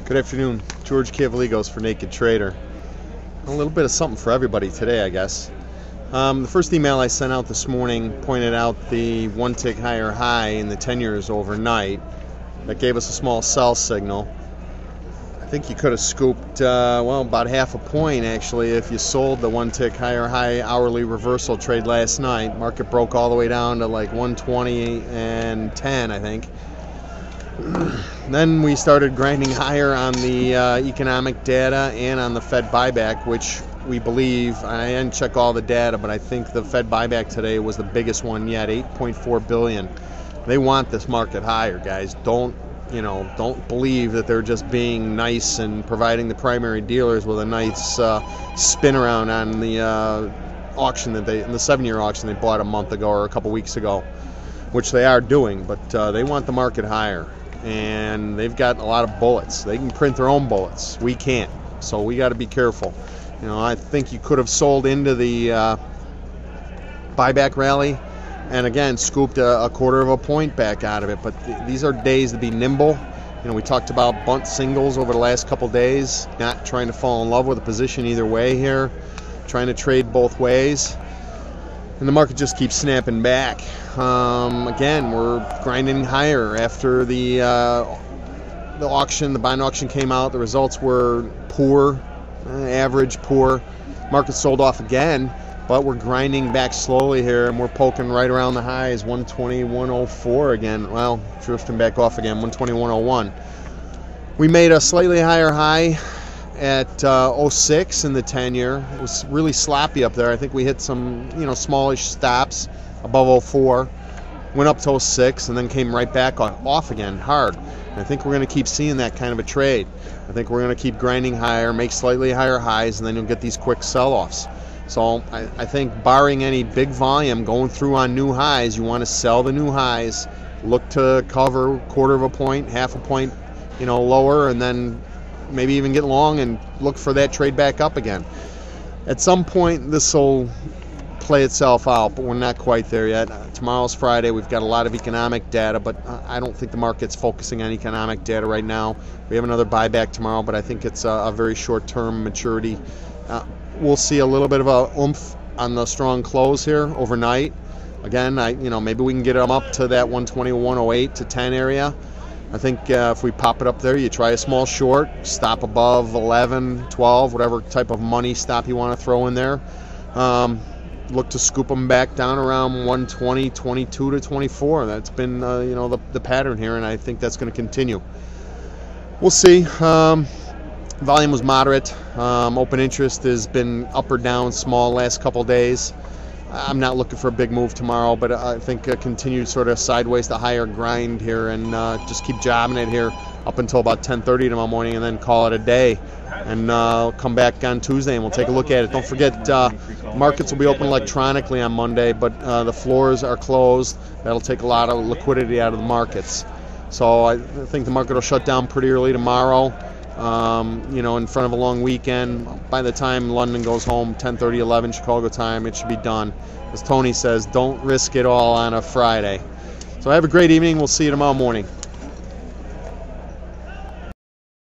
Good afternoon, George Cavaligos for Naked Trader. A little bit of something for everybody today, I guess. The first email I sent out this morning pointed out the one tick higher high in the 10 years overnight. That gave us a small sell signal. I think you could have scooped, about half a point actually if you sold the one tick higher high hourly reversal trade last night. Market broke all the way down to like 120 and 10, I think. Then we started grinding higher on the economic data and on the Fed buyback, which we believe, I didn't check all the data, but I think the Fed buyback today was the biggest one yet, 8.4 billion. They want this market higher, guys. Don't believe that they're just being nice and providing the primary dealers with a nice spin around on the auction in the 7-year auction they bought a month ago or a couple weeks ago, which they are doing, but they want the market higher. And they've got a lot of bullets. They can print their own bullets. We can't. So we got to be careful. I think you could have sold into the buyback rally and again scooped a quarter of a point back out of it. But these are days to be nimble. We talked about bunt singles over the last couple days, not trying to fall in love with a position either way here, trying to trade both ways. And the market just keeps snapping back. Again, we're grinding higher after the auction. The bond auction came out. The results were poor, average, poor. Market sold off again, but we're grinding back slowly here, and we're poking right around the highs, 120, 104 again. Well, drifting back off again, 120, 101. We made a slightly higher high at 06 in the 10-year. It was really sloppy up there. I think we hit some, smallish stops above 04, went up to 06, and then came right back off again hard. And I think we're going to keep seeing that kind of a trade. I think we're going to keep grinding higher, make slightly higher highs, and then you'll get these quick sell-offs. So I think barring any big volume going through on new highs, you want to sell the new highs, look to cover quarter of a point, half a point, lower, and then maybe even get long and look for that trade back up again. At some point, this will play itself out, but we're not quite there yet. Tomorrow's Friday. We've got a lot of economic data, but I don't think the market's focusing on economic data right now. We have another buyback tomorrow, but I think it's a very short-term maturity. We'll see a little bit of a oomph on the strong close here overnight. Again, maybe we can get them up to that 120, 108 to 10 area. I think if we pop it up there, you try a small short, stop above 11, 12, whatever type of money stop you want to throw in there. Look to scoop them back down around 120, 22 to 24. That's been the pattern here, and I think that's going to continue. We'll see. Volume was moderate. Open interest has been up or down small last couple days. I'm not looking for a big move tomorrow, but I think a continued sort of sideways to higher grind here, and just keep jobbing it here up until about 10:30 tomorrow morning, and then call it a day. And come back on Tuesday and we'll take a look at it. Don't forget, markets will be open electronically on Monday, but the floors are closed. That'll take a lot of liquidity out of the markets. So I think the market will shut down pretty early tomorrow. In front of a long weekend. By the time London goes home, 10:30, 11 Chicago time, it should be done. As Tony says, don't risk it all on a Friday. So have a great evening. We'll see you tomorrow morning.